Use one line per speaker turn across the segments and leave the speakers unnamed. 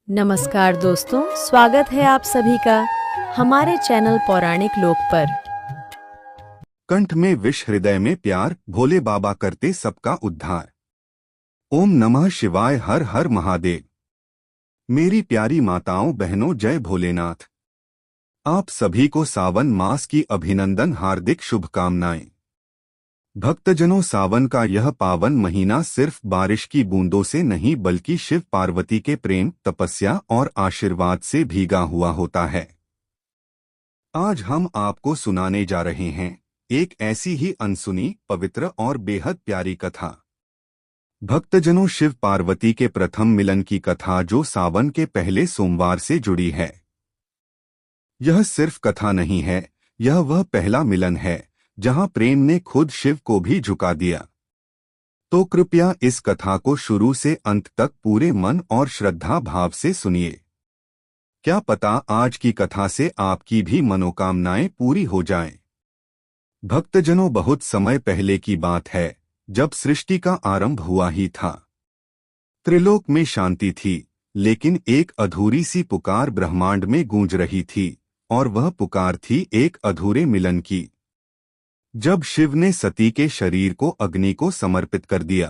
नमस्कार दोस्तों, स्वागत है आप सभी का हमारे चैनल पौराणिक लोक पर।
कंठ में विष, हृदय में प्यार, भोले बाबा करते सबका उद्धार। ओम नमः शिवाय, हर हर महादेव। मेरी प्यारी माताओं बहनों, जय भोलेनाथ। आप सभी को सावन मास की अभिनंदन, हार्दिक शुभकामनाएं। भक्तजनों, सावन का यह पावन महीना सिर्फ बारिश की बूंदों से नहीं बल्कि शिव पार्वती के प्रेम, तपस्या और आशीर्वाद से भीगा हुआ होता है। आज हम आपको सुनाने जा रहे हैं एक ऐसी ही अनसुनी, पवित्र और बेहद प्यारी कथा। भक्तजनों, शिव पार्वती के प्रथम मिलन की कथा जो सावन के पहले सोमवार से जुड़ी है। यह सिर्फ कथा नहीं है, यह वह पहला मिलन है जहां प्रेम ने खुद शिव को भी झुका दिया। तो कृपया इस कथा को शुरू से अंत तक पूरे मन और श्रद्धा भाव से सुनिए। क्या पता आज की कथा से आपकी भी मनोकामनाएं पूरी हो जाएं। भक्तजनों, बहुत समय पहले की बात है जब सृष्टि का आरंभ हुआ ही था। त्रिलोक में शांति थी, लेकिन एक अधूरी सी पुकार ब्रह्मांड में गूंज रही थी, और वह पुकार थी एक अधूरे मिलन की। जब शिव ने सती के शरीर को अग्नि को समर्पित कर दिया,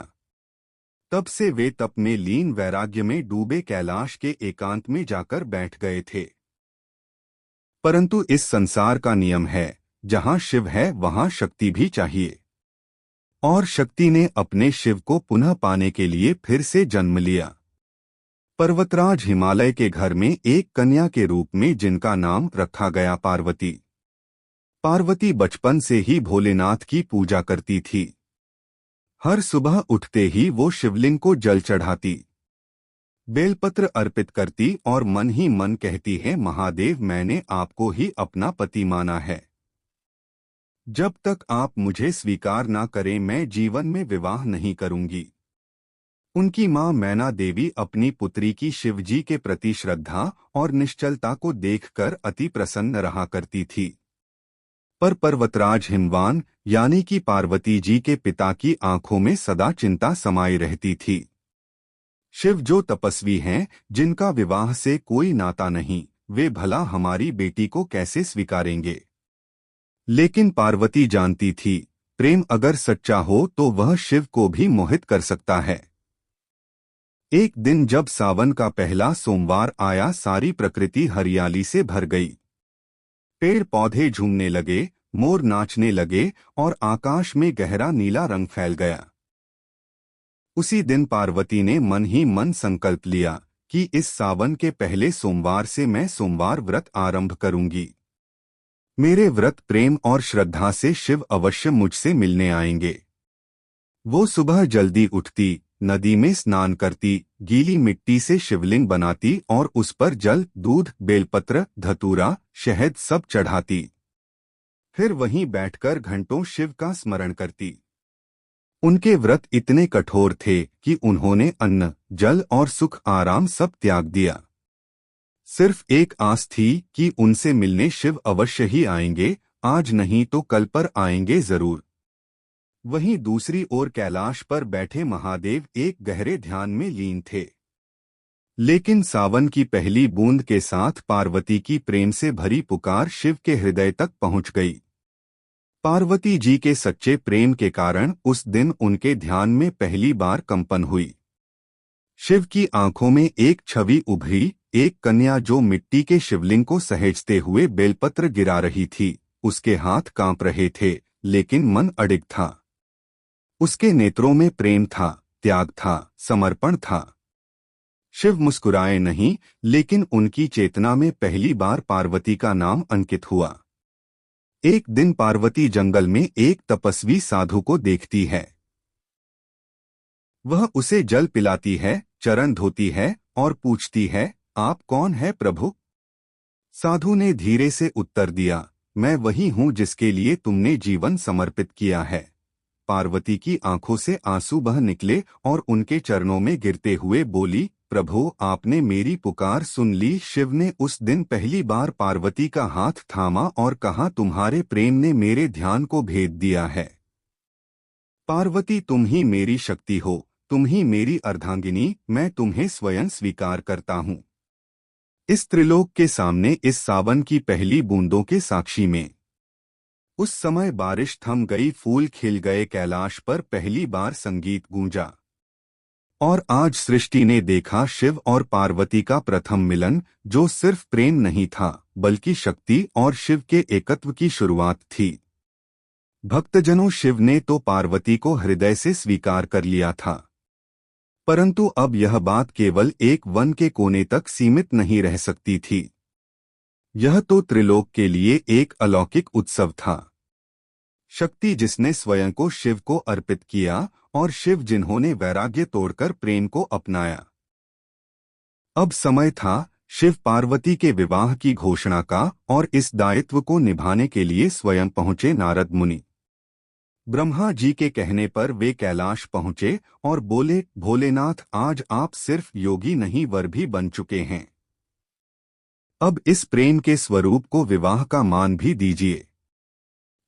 तब से वे तप में लीन, वैराग्य में डूबे कैलाश के एकांत में जाकर बैठ गए थे। परंतु इस संसार का नियम है, जहां शिव है वहां शक्ति भी चाहिए। और शक्ति ने अपने शिव को पुनः पाने के लिए फिर से जन्म लिया। पर्वतराज हिमालय के घर में एक कन्या के रूप में, जिनका नाम रखा गया पार्वती। पार्वती बचपन से ही भोलेनाथ की पूजा करती थी। हर सुबह उठते ही वो शिवलिंग को जल चढ़ाती, बेलपत्र अर्पित करती और मन ही मन कहती है, महादेव, मैंने आपको ही अपना पति माना है। जब तक आप मुझे स्वीकार ना करें मैं जीवन में विवाह नहीं करूंगी। उनकी मां मैना देवी अपनी पुत्री की शिवजी के प्रति श्रद्धा और निश्चलता को देखकर अति प्रसन्न रहा करती थी। पर पर्वतराज हिमवान यानी कि पार्वती जी के पिता की आंखों में सदा चिंता समाई रहती थी। शिव जो तपस्वी हैं, जिनका विवाह से कोई नाता नहीं, वे भला हमारी बेटी को कैसे स्वीकारेंगे। लेकिन पार्वती जानती थी, प्रेम अगर सच्चा हो तो वह शिव को भी मोहित कर सकता है। एक दिन जब सावन का पहला सोमवार आया, सारी प्रकृति हरियाली से भर गई। पेड़ पौधे झूमने लगे, मोर नाचने लगे और आकाश में गहरा नीला रंग फैल गया। उसी दिन पार्वती ने मन ही मन संकल्प लिया कि इस सावन के पहले सोमवार से मैं सोमवार व्रत आरंभ करूंगी। मेरे व्रत प्रेम और श्रद्धा से शिव अवश्य मुझसे मिलने आएंगे। वो सुबह जल्दी उठती, नदी में स्नान करती, गीली मिट्टी से शिवलिंग बनाती और उस पर जल, दूध, बेलपत्र, धतूरा, शहद सब चढ़ाती। फिर वहीं बैठकर घंटों शिव का स्मरण करती। उनके व्रत इतने कठोर थे कि उन्होंने अन्न, जल और सुख आराम सब त्याग दिया। सिर्फ एक आस थी कि उनसे मिलने शिव अवश्य ही आएंगे, आज नहीं तो कल पर आएंगे जरूर। वहीं दूसरी ओर कैलाश पर बैठे महादेव एक गहरे ध्यान में लीन थे। लेकिन सावन की पहली बूंद के साथ पार्वती की प्रेम से भरी पुकार शिव के हृदय तक पहुंच गई। पार्वती जी के सच्चे प्रेम के कारण उस दिन उनके ध्यान में पहली बार कंपन हुई। शिव की आंखों में एक छवि उभरी, एक कन्या जो मिट्टी के शिवलिंग को सहेजते हुए बेलपत्र गिरा रही थी। उसके हाथ कांप रहे थे, लेकिन मन अडिग था। उसके नेत्रों में प्रेम था, त्याग था, समर्पण था। शिव मुस्कुराए नहीं, लेकिन उनकी चेतना में पहली बार पार्वती का नाम अंकित हुआ। एक दिन पार्वती जंगल में एक तपस्वी साधु को देखती है। वह उसे जल पिलाती है, चरण धोती है और पूछती है, आप कौन है प्रभु? साधु ने धीरे से उत्तर दिया, मैं वही हूँ जिसके लिए तुमने जीवन समर्पित किया है। पार्वती की आंखों से आंसू बह निकले और उनके चरणों में गिरते हुए बोली, प्रभु, आपने मेरी पुकार सुन ली। शिव ने उस दिन पहली बार पार्वती का हाथ थामा और कहा, तुम्हारे प्रेम ने मेरे ध्यान को भेद दिया है। पार्वती, तुम ही मेरी शक्ति हो, तुम ही मेरी अर्धांगिनी, मैं तुम्हें स्वयं स्वीकार करता हूँ। इस त्रिलोक के सामने इस सावन की पहली बूंदों के साक्षी में उस समय बारिश थम गई, फूल खिल गए, कैलाश पर पहली बार संगीत गूंजा। और आज सृष्टि ने देखा शिव और पार्वती का प्रथम मिलन, जो सिर्फ प्रेम नहीं था बल्कि शक्ति और शिव के एकत्व की शुरुआत थी। भक्तजनों, शिव ने तो पार्वती को हृदय से स्वीकार कर लिया था, परंतु अब यह बात केवल एक वन के कोने तक सीमित नहीं रह सकती थी। यह तो त्रिलोक के लिए एक अलौकिक उत्सव था। शक्ति जिसने स्वयं को शिव को अर्पित किया और शिव जिन्होंने वैराग्य तोड़कर प्रेम को अपनाया। अब समय था शिव पार्वती के विवाह की घोषणा का, और इस दायित्व को निभाने के लिए स्वयं पहुंचे नारद मुनि। ब्रह्मा जी के कहने पर वे कैलाश पहुंचे और बोले, भोलेनाथ, आज आप सिर्फ योगी नहीं वर भी बन चुके हैं। अब इस प्रेम के स्वरूप को विवाह का मान भी दीजिए।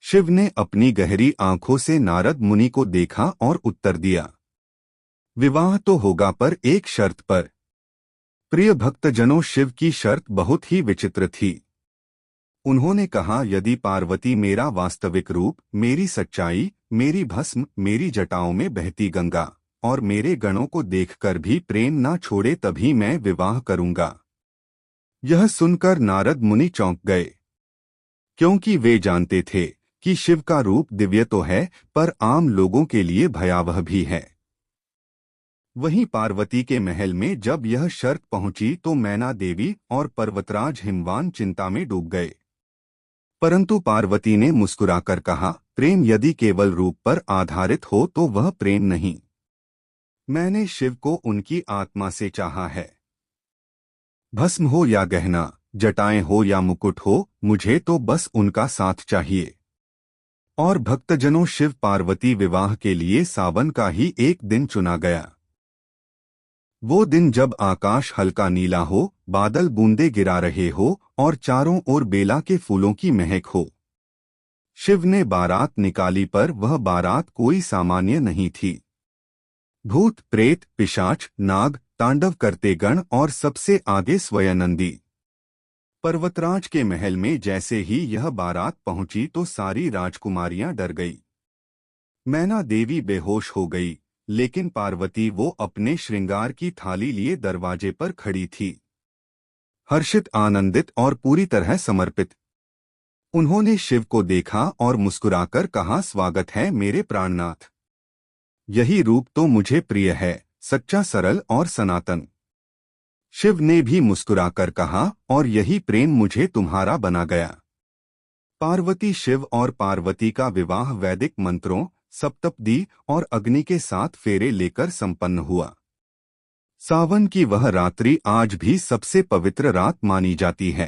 शिव ने अपनी गहरी आंखों से नारद मुनि को देखा और उत्तर दिया, विवाह तो होगा, पर एक शर्त पर। प्रिय भक्तजनों, शिव की शर्त बहुत ही विचित्र थी। उन्होंने कहा, यदि पार्वती मेरा वास्तविक रूप, मेरी सच्चाई, मेरी भस्म, मेरी जटाओं में बहती गंगा और मेरे गणों को देखकर भी प्रेम ना छोड़े, तभी मैं विवाह करूंगा। यह सुनकर नारद मुनि चौंक गए, क्योंकि वे जानते थे कि शिव का रूप दिव्य तो है, पर आम लोगों के लिए भयावह भी है। वहीं पार्वती के महल में जब यह शर्त पहुंची तो मैना देवी और पर्वतराज हिमवान चिंता में डूब गए। परंतु पार्वती ने मुस्कुराकर कहा, प्रेम यदि केवल रूप पर आधारित हो तो वह प्रेम नहीं। मैंने शिव को उनकी आत्मा से चाहा है। भस्म हो या गहना, जटाएं हो या मुकुट हो, मुझे तो बस उनका साथ चाहिए। और भक्तजनों, शिव पार्वती विवाह के लिए सावन का ही एक दिन चुना गया। वो दिन जब आकाश हल्का नीला हो, बादल बूंदे गिरा रहे हो और चारों ओर बेला के फूलों की महक हो। शिव ने बारात निकाली, पर वह बारात कोई सामान्य नहीं थी। भूत, प्रेत, पिशाच, नाग, तांडव करते गण और सबसे आगे स्वयं नंदी। पर्वतराज के महल में जैसे ही यह बारात पहुंची तो सारी राजकुमारियां डर गई। मैना देवी बेहोश हो गई, लेकिन पार्वती वो अपने श्रृंगार की थाली लिए दरवाजे पर खड़ी थी, हर्षित, आनंदित और पूरी तरह समर्पित। उन्होंने शिव को देखा और मुस्कुराकर कहा, स्वागत है मेरे प्राणनाथ। यही रूप तो मुझे प्रिय है, सच्चा, सरल और सनातन। शिव ने भी मुस्कुराकर कहा, और यही प्रेम मुझे तुम्हारा बना गया। पार्वती, शिव और पार्वती का विवाह वैदिक मंत्रों, सप्तपदी और अग्नि के साथ फेरे लेकर संपन्न हुआ। सावन की वह रात्रि आज भी सबसे पवित्र रात मानी जाती है।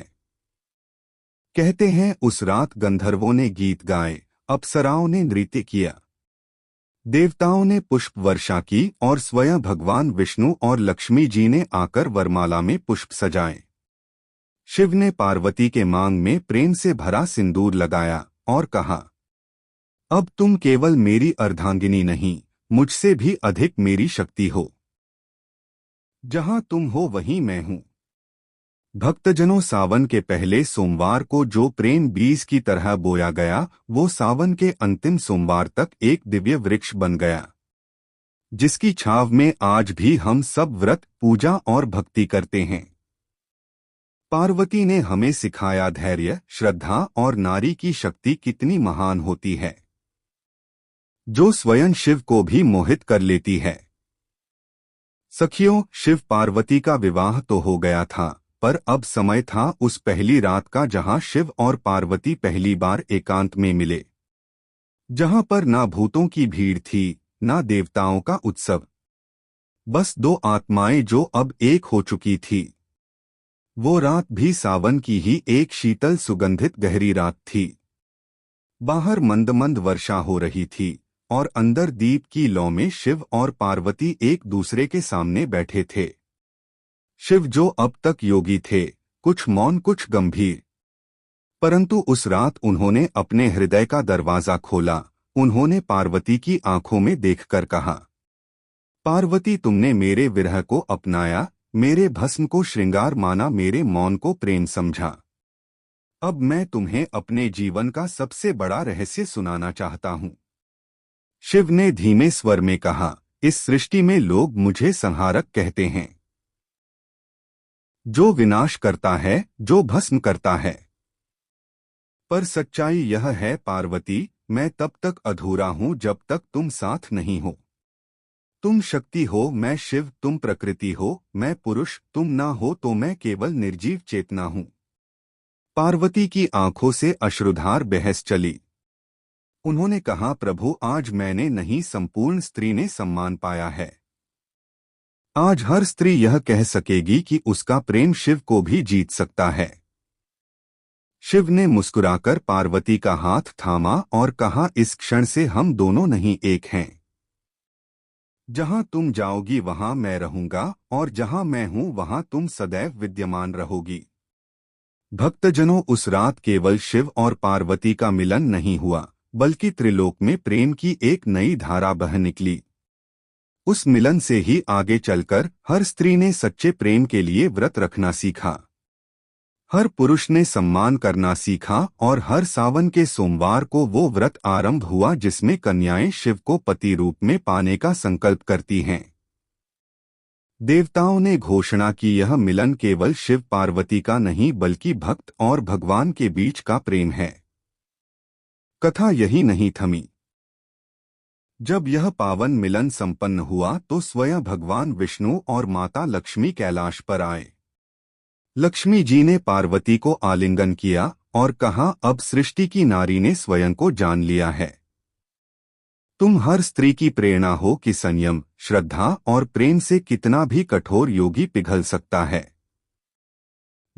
कहते हैं उस रात गंधर्वों ने गीत गाए, अप्सराओं ने नृत्य किया, देवताओं ने पुष्प वर्षा की और स्वयं भगवान विष्णु और लक्ष्मी जी ने आकर वरमाला में पुष्प सजाए। शिव ने पार्वती के मांग में प्रेम से भरा सिंदूर लगाया और कहा, अब तुम केवल मेरी अर्धांगिनी नहीं, मुझसे भी अधिक मेरी शक्ति हो। जहां तुम हो वहीं मैं हूं। भक्तजनों, सावन के पहले सोमवार को जो प्रेम बीज की तरह बोया गया, वो सावन के अंतिम सोमवार तक एक दिव्य वृक्ष बन गया, जिसकी छाव में आज भी हम सब व्रत, पूजा और भक्ति करते हैं। पार्वती ने हमें सिखाया धैर्य, श्रद्धा और नारी की शक्ति कितनी महान होती है, जो स्वयं शिव को भी मोहित कर लेती है। सखियों, शिव पार्वती का विवाह तो हो गया था, पर अब समय था उस पहली रात का जहां शिव और पार्वती पहली बार एकांत में मिले, जहां पर ना भूतों की भीड़ थी, ना देवताओं का उत्सव, बस दो आत्माएं जो अब एक हो चुकी थी। वो रात भी सावन की ही एक शीतल, सुगंधित, गहरी रात थी। बाहर मंद मंद वर्षा हो रही थी और अंदर दीप की लौ में शिव और पार्वती एक दूसरे के सामने बैठे थे। शिव जो अब तक योगी थे, कुछ मौन, कुछ गंभीर, परंतु उस रात उन्होंने अपने हृदय का दरवाजा खोला। उन्होंने पार्वती की आंखों में देखकर कहा, पार्वती, तुमने मेरे विरह को अपनाया, मेरे भस्म को श्रृंगार माना, मेरे मौन को प्रेम समझा। अब मैं तुम्हें अपने जीवन का सबसे बड़ा रहस्य सुनाना चाहता हूँ। शिव ने धीमे स्वर में कहा, इस सृष्टि में लोग मुझे संहारक कहते हैं, जो विनाश करता है, जो भस्म करता है। पर सच्चाई यह है पार्वती, मैं तब तक अधूरा हूं जब तक तुम साथ नहीं हो। तुम शक्ति हो, मैं शिव, तुम प्रकृति हो, मैं पुरुष, तुम ना हो तो मैं केवल निर्जीव चेतना हूं। पार्वती की आंखों से अश्रुधार बहस चली। उन्होंने कहा, प्रभु, आज मैंने नहीं, संपूर्ण स्त्री ने सम्मान पाया है। आज हर स्त्री यह कह सकेगी कि उसका प्रेम शिव को भी जीत सकता है। शिव ने मुस्कुराकर पार्वती का हाथ थामा और कहा, इस क्षण से हम दोनों नहीं एक हैं। जहां तुम जाओगी वहां मैं रहूंगा, और जहां मैं हूं वहां तुम सदैव विद्यमान रहोगी। भक्तजनों, उस रात केवल शिव और पार्वती का मिलन नहीं हुआ, बल्कि त्रिलोक में प्रेम की एक नई धारा बह निकली। उस मिलन से ही आगे चलकर हर स्त्री ने सच्चे प्रेम के लिए व्रत रखना सीखा। हर पुरुष ने सम्मान करना सीखा और हर सावन के सोमवार को वो व्रत आरंभ हुआ जिसमें कन्याएं शिव को पति रूप में पाने का संकल्प करती हैं। देवताओं ने घोषणा की, यह मिलन केवल शिव पार्वती का नहीं बल्कि भक्त और भगवान के बीच का प्रेम है। कथा यही नहीं थमी। जब यह पावन मिलन संपन्न हुआ तो स्वयं भगवान विष्णु और माता लक्ष्मी कैलाश पर आए। लक्ष्मी जी ने पार्वती को आलिंगन किया और कहा, अब सृष्टि की नारी ने स्वयं को जान लिया है। तुम हर स्त्री की प्रेरणा हो कि संयम, श्रद्धा और प्रेम से कितना भी कठोर योगी पिघल सकता है।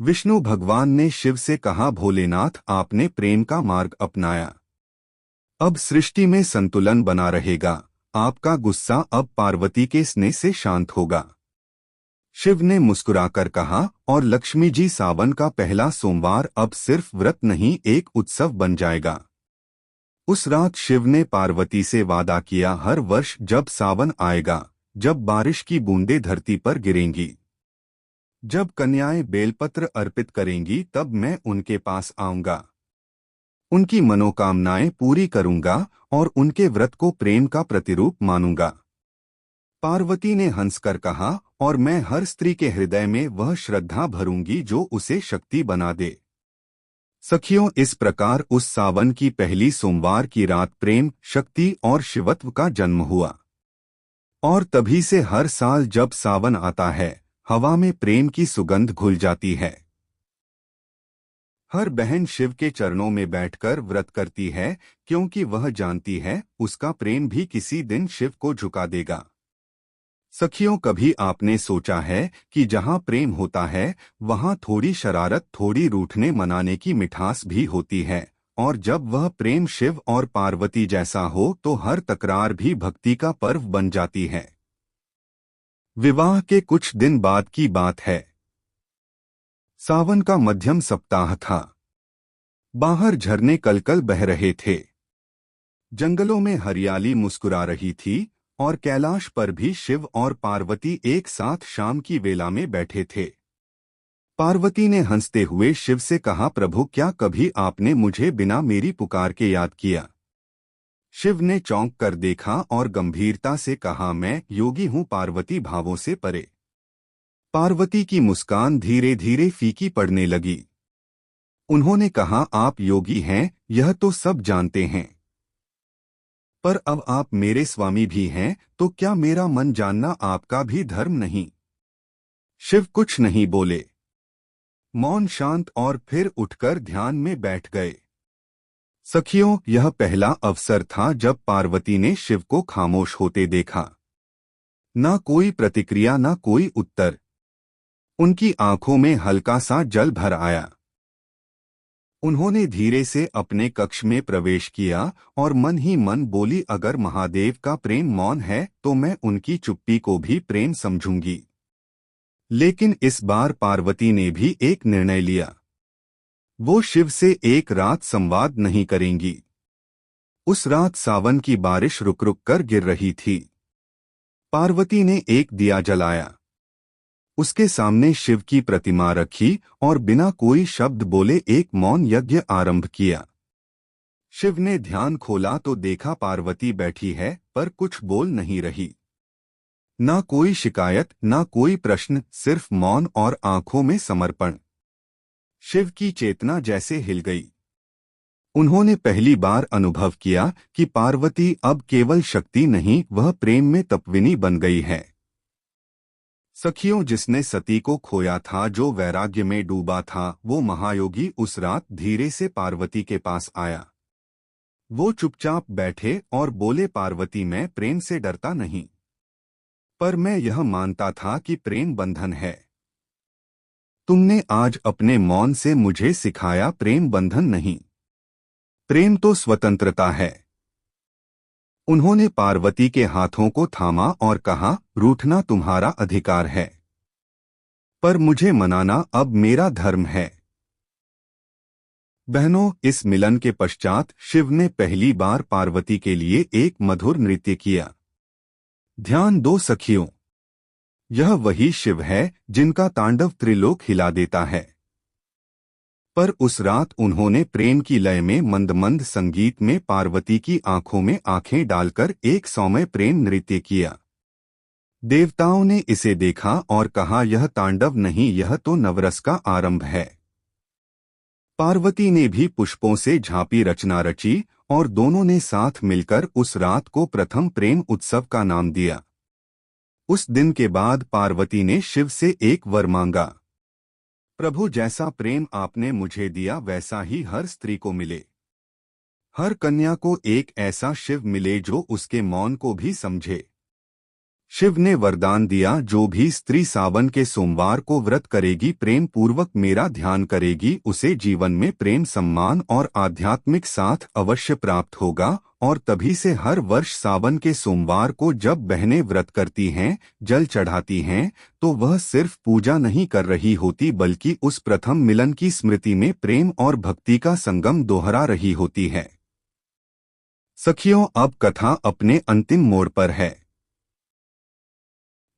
विष्णु भगवान ने शिव से कहा, भोलेनाथ, आपने प्रेम का मार्ग अपनाया, अब सृष्टि में संतुलन बना रहेगा। आपका गुस्सा अब पार्वती के स्नेह से शांत होगा। शिव ने मुस्कुराकर कहा, और लक्ष्मी जी, सावन का पहला सोमवार अब सिर्फ व्रत नहीं, एक उत्सव बन जाएगा। उस रात शिव ने पार्वती से वादा किया, हर वर्ष जब सावन आएगा, जब बारिश की बूंदें धरती पर गिरेंगी, जब कन्याएं बेलपत्र अर्पित करेंगी, तब मैं उनके पास आऊंगा, उनकी मनोकामनाएं पूरी करूंगा और उनके व्रत को प्रेम का प्रतिरूप मानूंगा। पार्वती ने हंसकर कहा, और मैं हर स्त्री के हृदय में वह श्रद्धा भरूंगी जो उसे शक्ति बना दे। सखियों, इस प्रकार उस सावन की पहली सोमवार की रात प्रेम, शक्ति और शिवत्व का जन्म हुआ। और तभी से हर साल जब सावन आता है, हवा में प्रेम की सुगंध घुल जाती है। हर बहन शिव के चरणों में बैठकर व्रत करती है, क्योंकि वह जानती है उसका प्रेम भी किसी दिन शिव को झुका देगा। सखियों, कभी आपने सोचा है कि जहां प्रेम होता है वहां थोड़ी शरारत, थोड़ी रूठने मनाने की मिठास भी होती है, और जब वह प्रेम शिव और पार्वती जैसा हो तो हर तकरार भी भक्ति का पर्व बन जाती है। विवाह के कुछ दिन बाद की बात है। सावन का मध्यम सप्ताह था। बाहर झरने कलकल बह रहे थे, जंगलों में हरियाली मुस्कुरा रही थी, और कैलाश पर भी शिव और पार्वती एक साथ शाम की वेला में बैठे थे। पार्वती ने हंसते हुए शिव से कहा, प्रभु, क्या कभी आपने मुझे बिना मेरी पुकार के याद किया? शिव ने चौंक कर देखा और गंभीरता से कहा, मैं योगी हूँ पार्वती, भावों से परे। पार्वती की मुस्कान धीरे धीरे फीकी पड़ने लगी। उन्होंने कहा, आप योगी हैं, यह तो सब जानते हैं, पर अब आप मेरे स्वामी भी हैं, तो क्या मेरा मन जानना आपका भी धर्म नहीं? शिव कुछ नहीं बोले, मौन शांत, और फिर उठकर ध्यान में बैठ गए। सखियों, यह पहला अवसर था जब पार्वती ने शिव को खामोश होते देखा। ना कोई प्रतिक्रिया, ना कोई उत्तर। उनकी आंखों में हल्का सा जल भर आया। उन्होंने धीरे से अपने कक्ष में प्रवेश किया और मन ही मन बोली, अगर महादेव का प्रेम मौन है तो मैं उनकी चुप्पी को भी प्रेम समझूंगी। लेकिन इस बार पार्वती ने भी एक निर्णय लिया। वो शिव से एक रात संवाद नहीं करेंगी। उस रात सावन की बारिश रुक रुक कर गिर रही थी। पार्वती ने एक दिया जलाया। उसके सामने शिव की प्रतिमा रखी और बिना कोई शब्द बोले एक मौन यज्ञ आरंभ किया। शिव ने ध्यान खोला तो देखा पार्वती बैठी है पर कुछ बोल नहीं रही। ना कोई शिकायत, ना कोई प्रश्न, सिर्फ मौन और आंखों में समर्पण। शिव की चेतना जैसे हिल गई। उन्होंने पहली बार अनुभव किया कि पार्वती अब केवल शक्ति नहीं, वह प्रेम में तपस्विनी बन गई है। सखियों, जिसने सती को खोया था, जो वैराग्य में डूबा था, वो महायोगी उस रात धीरे से पार्वती के पास आया। वो चुपचाप बैठे और बोले, पार्वती, मैं प्रेम से डरता नहीं, पर मैं यह मानता था कि प्रेम बंधन है। तुमने आज अपने मौन से मुझे सिखाया प्रेम बंधन नहीं, प्रेम तो स्वतंत्रता है। उन्होंने पार्वती के हाथों को थामा और कहा, रूठना तुम्हारा अधिकार है, पर मुझे मनाना अब मेरा धर्म है। बहनों, इस मिलन के पश्चात शिव ने पहली बार पार्वती के लिए एक मधुर नृत्य किया। ध्यान दो सखियों, यह वही शिव है जिनका तांडव त्रिलोक हिला देता है। पर उस रात उन्होंने प्रेम की लय में मंद मंद संगीत में पार्वती की आंखों में आंखें डालकर एक सौम्य प्रेम नृत्य किया। देवताओं ने इसे देखा और कहा, यह तांडव नहीं, यह तो नवरस का आरंभ है। पार्वती ने भी पुष्पों से झांपी रचना रची और दोनों ने साथ मिलकर उस रात को प्रथम प्रेम उत्सव का नाम दिया। उस दिन के बाद पार्वती ने शिव से एक वर मांगा, प्रभु, जैसा प्रेम आपने मुझे दिया वैसा ही हर स्त्री को मिले। हर कन्या को एक ऐसा शिव मिले जो उसके मौन को भी समझे। शिव ने वरदान दिया, जो भी स्त्री सावन के सोमवार को व्रत करेगी, प्रेम पूर्वक मेरा ध्यान करेगी, उसे जीवन में प्रेम, सम्मान और आध्यात्मिक साथ अवश्य प्राप्त होगा। और तभी से हर वर्ष सावन के सोमवार को जब बहनें व्रत करती हैं, जल चढ़ाती हैं, तो वह सिर्फ पूजा नहीं कर रही होती, बल्कि उस प्रथम मिलन की स्मृति में प्रेम और भक्ति का संगम दोहरा रही होती है। सखियों, अब कथा अपने अंतिम मोड़ पर है।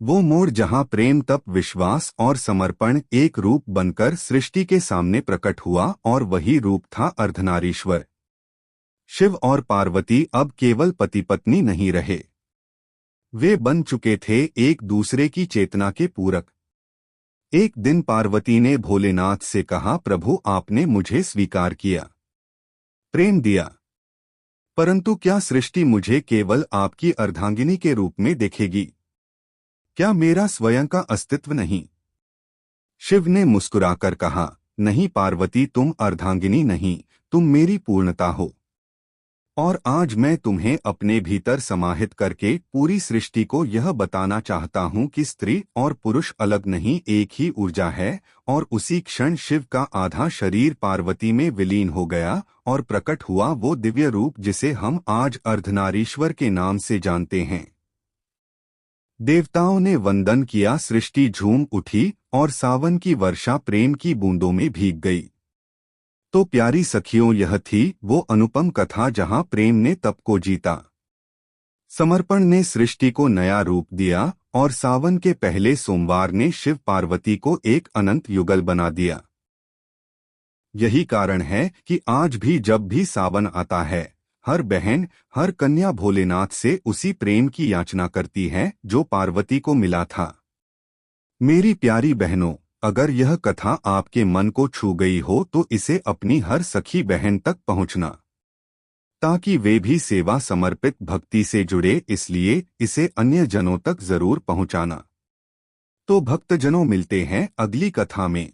वो मोड़ जहां प्रेम, तप, विश्वास और समर्पण एक रूप बनकर सृष्टि के सामने प्रकट हुआ, और वही रूप था अर्धनारीश्वर। शिव और पार्वती अब केवल पति पत्नी नहीं रहे, वे बन चुके थे एक दूसरे की चेतना के पूरक। एक दिन पार्वती ने भोलेनाथ से कहा, प्रभु, आपने मुझे स्वीकार किया, प्रेम दिया, परंतु क्या सृष्टि मुझे केवल आपकी अर्धांगिनी के रूप में देखेगी? क्या मेरा स्वयं का अस्तित्व नहीं? शिव ने मुस्कुराकर कहा, नहीं पार्वती, तुम अर्धांगिनी नहीं, तुम मेरी पूर्णता हो। और आज मैं तुम्हें अपने भीतर समाहित करके पूरी सृष्टि को यह बताना चाहता हूँ कि स्त्री और पुरुष अलग नहीं, एक ही ऊर्जा है। और उसी क्षण शिव का आधा शरीर पार्वती में विलीन हो गया और प्रकट हुआ वो दिव्य रूप जिसे हम आज अर्धनारीश्वर के नाम से जानते हैं। देवताओं ने वंदन किया, सृष्टि झूम उठी और सावन की वर्षा प्रेम की बूंदों में भीग गई। तो प्यारी सखियों, यह थी वो अनुपम कथा जहां प्रेम ने तप को जीता, समर्पण ने सृष्टि को नया रूप दिया और सावन के पहले सोमवार ने शिव पार्वती को एक अनंत युगल बना दिया। यही कारण है कि आज भी जब भी सावन आता है, हर बहन, हर कन्या भोलेनाथ से उसी प्रेम की याचना करती है जो पार्वती को मिला था। मेरी प्यारी बहनों, अगर यह कथा आपके मन को छू गई हो तो इसे अपनी हर सखी बहन तक पहुंचना, ताकि वे भी सेवा समर्पित भक्ति से जुड़े, इसलिए इसे अन्य जनों तक जरूर पहुंचाना। तो भक्तजनों, मिलते हैं अगली कथा में।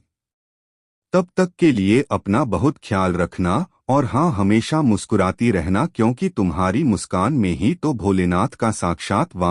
तब तक के लिए अपना बहुत ख्याल रखना, और हाँ, हमेशा मुस्कुराती रहना, क्योंकि तुम्हारी मुस्कान में ही तो भोलेनाथ का साक्षात वास